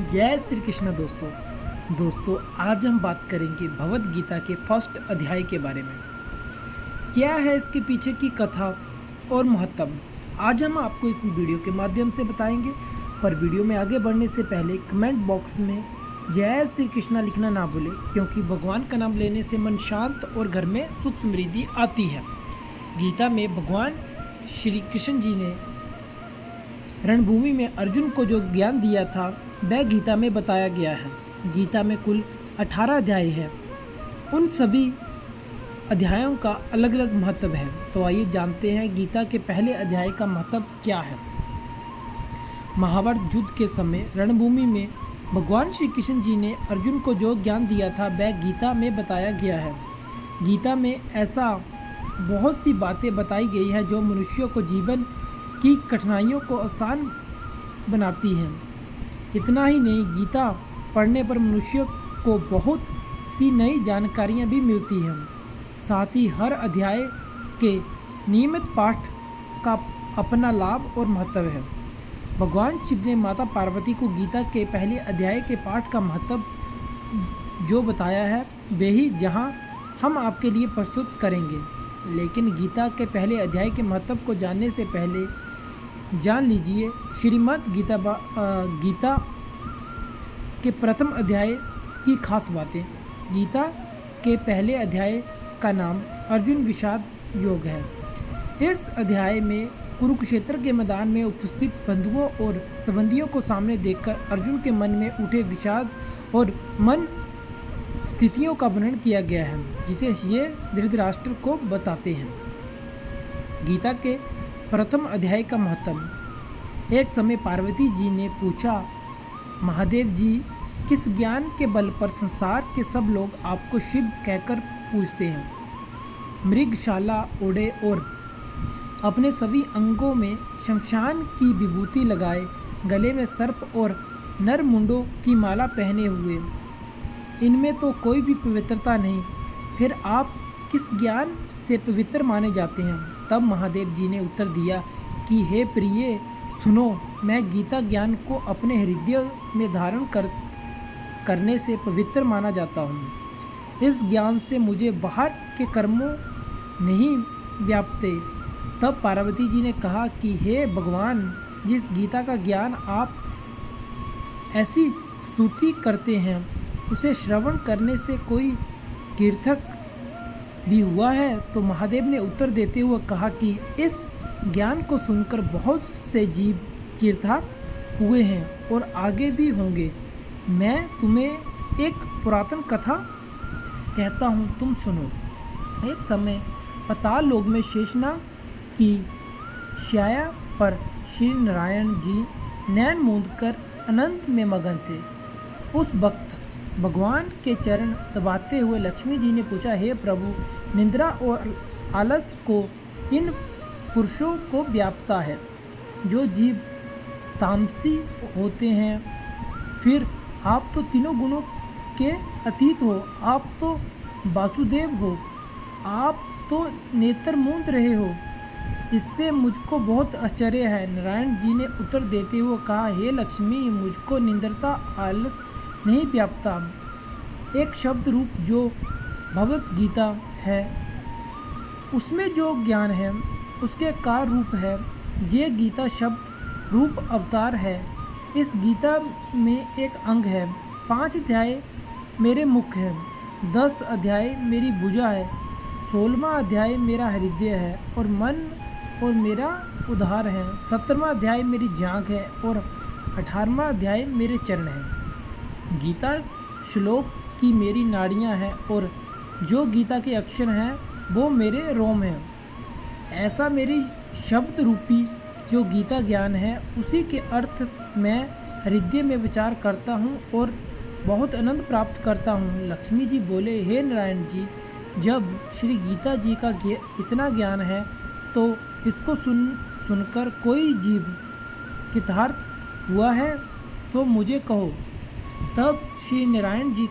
जय श्री कृष्ण दोस्तों आज हम बात करेंगे भगवद गीता के फर्स्ट अध्याय के बारे में। क्या है इसके पीछे की कथा और महत्व, आज हम आपको इस वीडियो के माध्यम से बताएंगे। पर वीडियो में आगे बढ़ने से पहले कमेंट बॉक्स में जय श्री कृष्ण लिखना ना भूलें, क्योंकि भगवान का नाम लेने से मन शांत और घर में सुख समृद्धि आती है। गीता में भगवान श्री कृष्ण जी ने रणभूमि में अर्जुन को जो ज्ञान दिया था वह गीता में बताया गया है। गीता में कुल 18 अध्याय हैं। उन सभी अध्यायों का अलग अलग महत्व है। तो आइए जानते हैं गीता के पहले अध्याय का महत्व क्या है। महाभारत युद्ध के समय रणभूमि में भगवान श्री कृष्ण जी ने अर्जुन को जो ज्ञान दिया था वह गीता में बताया गया है। गीता में ऐसा बहुत सी बातें बताई गई हैं जो मनुष्यों को जीवन की कठिनाइयों को आसान बनाती हैं। इतना ही नहीं, गीता पढ़ने पर मनुष्य को बहुत सी नई जानकारियाँ भी मिलती हैं। साथ ही हर अध्याय के नियमित पाठ का अपना लाभ और महत्व है। भगवान शिव ने माता पार्वती को गीता के पहले अध्याय के पाठ का महत्व जो बताया है वही जहाँ हम आपके लिए प्रस्तुत करेंगे। लेकिन गीता के पहले अध्याय के महत्व को जानने से पहले जान लीजिए श्रीमद् गीता के प्रथम अध्याय की खास बातें। गीता के पहले अध्याय का नाम अर्जुन विषाद योग है। इस अध्याय में कुरुक्षेत्र के मैदान में उपस्थित बंधुओं और संबंधियों को सामने देखकर अर्जुन के मन में उठे विषाद और मन स्थितियों का वर्णन किया गया है, जिसे ये धृतराष्ट्र को बताते हैं। गीता के प्रथम अध्याय का महत्व। एक समय पार्वती जी ने पूछा, महादेव जी, किस ज्ञान के बल पर संसार के सब लोग आपको शिव कहकर पूछते हैं? मृगशाला ओढ़े और अपने सभी अंगों में शमशान की विभूति लगाए, गले में सर्प और नर मुंडों की माला पहने हुए, इनमें तो कोई भी पवित्रता नहीं, फिर आप किस ज्ञान से पवित्र माने जाते हैं? तब महादेव जी ने उत्तर दिया कि हे प्रिय, सुनो, मैं गीता ज्ञान को अपने हृदय में धारण करने से पवित्र माना जाता हूँ। इस ज्ञान से मुझे बाहर के कर्मों नहीं व्यापते। तब पार्वती जी ने कहा कि हे भगवान, जिस गीता का ज्ञान आप ऐसी स्तुति करते हैं उसे श्रवण करने से कोई तीर्थक भी हुआ है? तो महादेव ने उत्तर देते हुए कहा कि इस ज्ञान को सुनकर बहुत से जीव तीर्थार्थ हुए हैं और आगे भी होंगे। मैं तुम्हें एक पुरातन कथा कहता हूँ, तुम सुनो। एक समय पाताल लोक में शेषनाग की शैया पर श्री नारायण जी नैन मूंद कर अनंत में मगन थे। उस वक्त भगवान के चरण दबाते हुए लक्ष्मी जी ने पूछा, हे प्रभु, निद्रा और आलस को इन पुरुषों को व्यापता है जो जीव तामसी होते हैं। फिर आप तो तीनों गुणों के अतीत हो, आप तो वासुदेव हो, आप तो नेत्र मूंद रहे हो, इससे मुझको बहुत आश्चर्य है। नारायण जी ने उत्तर देते हुए कहा, हे लक्ष्मी, मुझको निंद्रता आलस नहीं व्यापता। एक शब्द रूप जो भगवत गीता है उसमें जो ज्ञान है उसके कार रूप है। ये गीता शब्द रूप अवतार है। इस गीता में एक अंग है, 5 अध्याय मेरे मुख है, 10 अध्याय मेरी भुजा है, 16वां अध्याय मेरा हृदय है और मन और मेरा उद्धार है, 17वां अध्याय मेरी जांघ है और 18वां अध्याय मेरे चरण हैं। गीता श्लोक की मेरी नाड़ियाँ हैं और जो गीता के अक्षर हैं वो मेरे रोम हैं। ऐसा मेरी शब्द रूपी जो गीता ज्ञान है उसी के अर्थ मैं हृदय में विचार करता हूँ और बहुत आनंद प्राप्त करता हूँ। लक्ष्मी जी बोले, हे नारायण जी, जब श्री गीता जी का इतना ज्ञान है तो इसको सुनकर कोई जीव कृतार्थ हुआ है सो मुझे कहो। तब श्री नारायण जी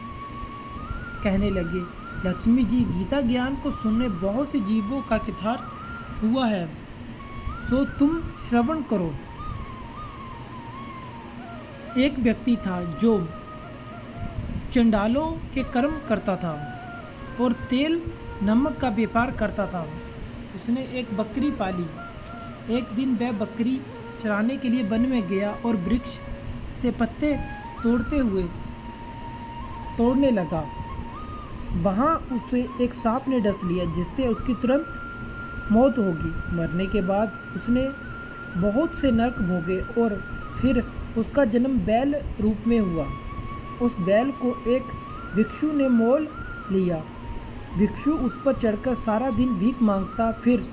कहने लगे, लक्ष्मी जी, गीता ज्ञान को सुनने बहुत से जीवों का कृतार्थ हुआ है, सो तुम श्रवण करो। एक व्यक्ति था जो चंडालों के कर्म करता था और तेल नमक का व्यापार करता था। उसने एक बकरी पाली। एक दिन वह बकरी चराने के लिए वन में गया और वृक्ष से पत्ते तोड़ने लगा। वहाँ उसे एक सांप ने डस लिया, जिससे उसकी तुरंत मौत होगी। मरने के बाद उसने बहुत से नरक भोगे और फिर उसका जन्म बैल रूप में हुआ। उस बैल को एक भिक्षु ने मोल लिया। भिक्षु उस पर चढ़कर सारा दिन भीख मांगता, फिर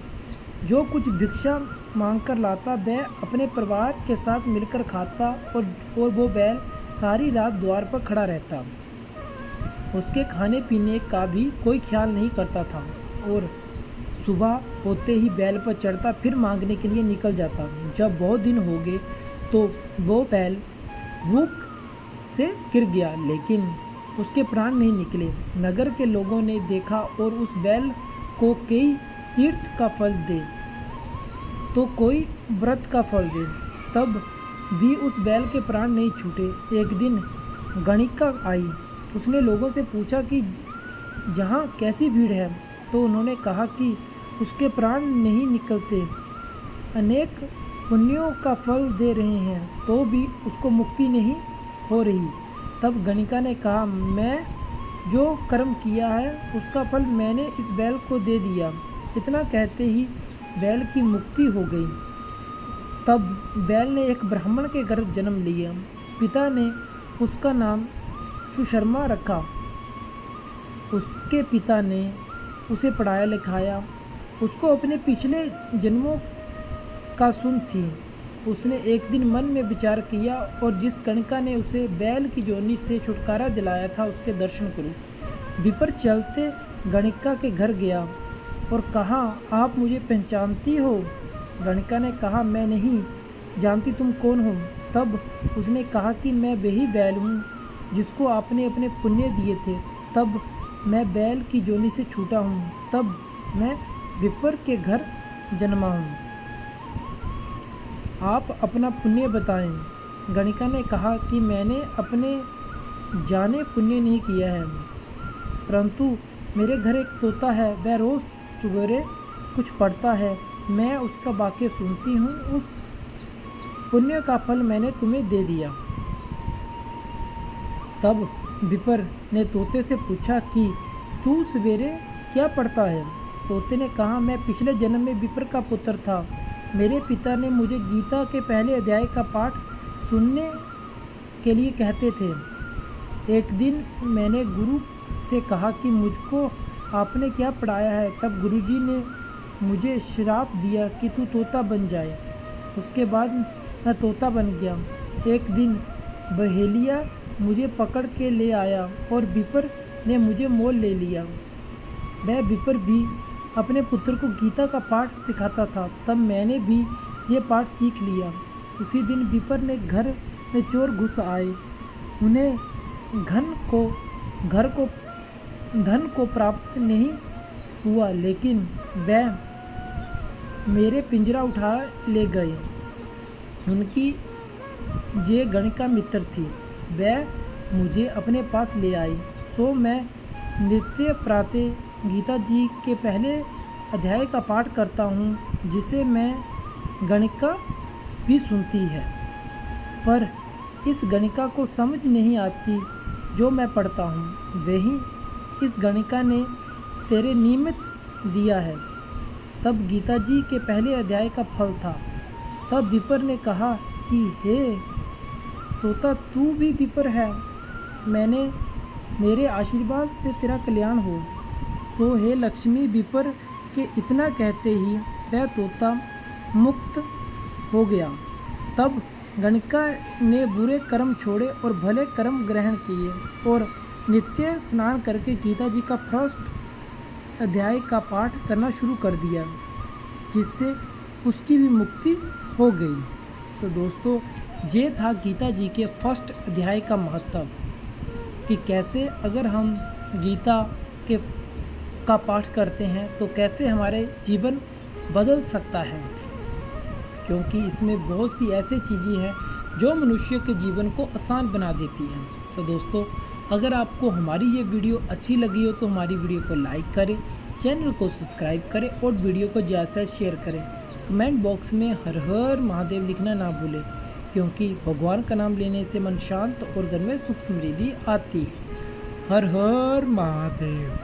जो कुछ भिक्षा मांगकर लाता वह अपने परिवार के साथ मिलकर खाता और वो बैल सारी रात द्वार पर खड़ा रहता। उसके खाने पीने का भी कोई ख्याल नहीं करता था और सुबह होते ही बैल पर चढ़ता, फिर मांगने के लिए निकल जाता। जब बहुत दिन हो गए तो वो बैल भूख से गिर गया, लेकिन उसके प्राण नहीं निकले। नगर के लोगों ने देखा और उस बैल को कोई तीर्थ का फल दे तो कोई व्रत का फल दे, तब भी उस बैल के प्राण नहीं छूटे। एक दिन गणिका आई। उसने लोगों से पूछा कि जहाँ कैसी भीड़ है, तो उन्होंने कहा कि उसके प्राण नहीं निकलते, अनेक पुण्यों का फल दे रहे हैं तो भी उसको मुक्ति नहीं हो रही। तब गणिका ने कहा, मैं जो कर्म किया है उसका फल मैंने इस बैल को दे दिया। इतना कहते ही बैल की मुक्ति हो गई। तब बैल ने एक ब्राह्मण के घर जन्म लिया। पिता ने उसका नाम सुशर्मा रखा। उसके पिता ने उसे पढ़ाया लिखाया। उसको अपने पिछले जन्मों का सुन थी। उसने एक दिन मन में विचार किया और जिस गणिका ने उसे बैल की जोनी से छुटकारा दिलाया था उसके दर्शन करूं। विपर चलते गणिका के घर गया और कहा, आप मुझे पहचानती हो? गणिका ने कहा, मैं नहीं जानती, तुम कौन हो? तब उसने कहा कि मैं वही बैल हूँ जिसको आपने अपने पुण्य दिए थे। तब मैं बैल की जोनी से छूटा हूँ, तब मैं विपर के घर जन्मा हूँ। आप अपना पुण्य बताएं। गणिका ने कहा कि मैंने अपने जाने पुण्य नहीं किया है, परंतु मेरे घर एक तोता है, वह रोज़ सवेरे कुछ पढ़ता है, मैं उसका वाक्य सुनती हूँ, उस पुण्य का फल मैंने तुम्हें दे दिया। तब विपर ने तोते से पूछा कि तू सवेरे क्या पढ़ता है? तोते ने कहा, मैं पिछले जन्म में विपर का पुत्र था। मेरे पिता ने मुझे गीता के पहले अध्याय का पाठ सुनने के लिए कहते थे। एक दिन मैंने गुरु से कहा कि मुझको आपने क्या पढ़ाया है? तब गुरुजी ने मुझे श्राप दिया कि तू तोता बन जाए। उसके बाद मैं तोता बन गया। एक दिन बहेलिया मुझे पकड़ के ले आया और विपर ने मुझे मोल ले लिया। वह विपर भी अपने पुत्र को गीता का पाठ सिखाता था। तब मैंने भी ये पाठ सीख लिया। उसी दिन विपर ने घर में चोर घुस आए। उन्हें धन को प्राप्त नहीं हुआ, लेकिन वह मेरे पिंजरा उठा ले गए। उनकी जे गणिका मित्र थी, वह मुझे अपने पास ले आई। सो मैं नित्य प्रातः गीता जी के पहले अध्याय का पाठ करता हूँ, जिसे मैं गणिका भी सुनती है, पर इस गणिका को समझ नहीं आती जो मैं पढ़ता हूँ। वही इस गणिका ने तेरे निमित्त दिया है। तब गीता जी के पहले अध्याय का फल था। तब विपर ने कहा कि हे तोता, तू भी विपर है, मेरे आशीर्वाद से तेरा कल्याण हो। सो हे लक्ष्मी। विपर के इतना कहते ही वह तोता मुक्त हो गया। तब गणिका ने बुरे कर्म छोड़े और भले कर्म ग्रहण किए और नित्य स्नान करके गीता जी का फर्स्ट अध्याय का पाठ करना शुरू कर दिया, जिससे उसकी भी मुक्ति हो गई। तो दोस्तों, ये था गीता जी के फर्स्ट अध्याय का महत्व, कि कैसे अगर हम गीता का पाठ करते हैं तो कैसे हमारे जीवन बदल सकता है, क्योंकि इसमें बहुत सी ऐसी चीज़ें हैं जो मनुष्य के जीवन को आसान बना देती हैं। तो दोस्तों, अगर आपको हमारी ये वीडियो अच्छी लगी हो तो हमारी वीडियो को लाइक करें, चैनल को सब्सक्राइब करें और वीडियो को ज़्यादा से शेयर करें। कमेंट बॉक्स में हर हर महादेव लिखना ना भूलें, क्योंकि भगवान का नाम लेने से मन शांत और घर में सुख समृद्धि आती है। हर हर महादेव।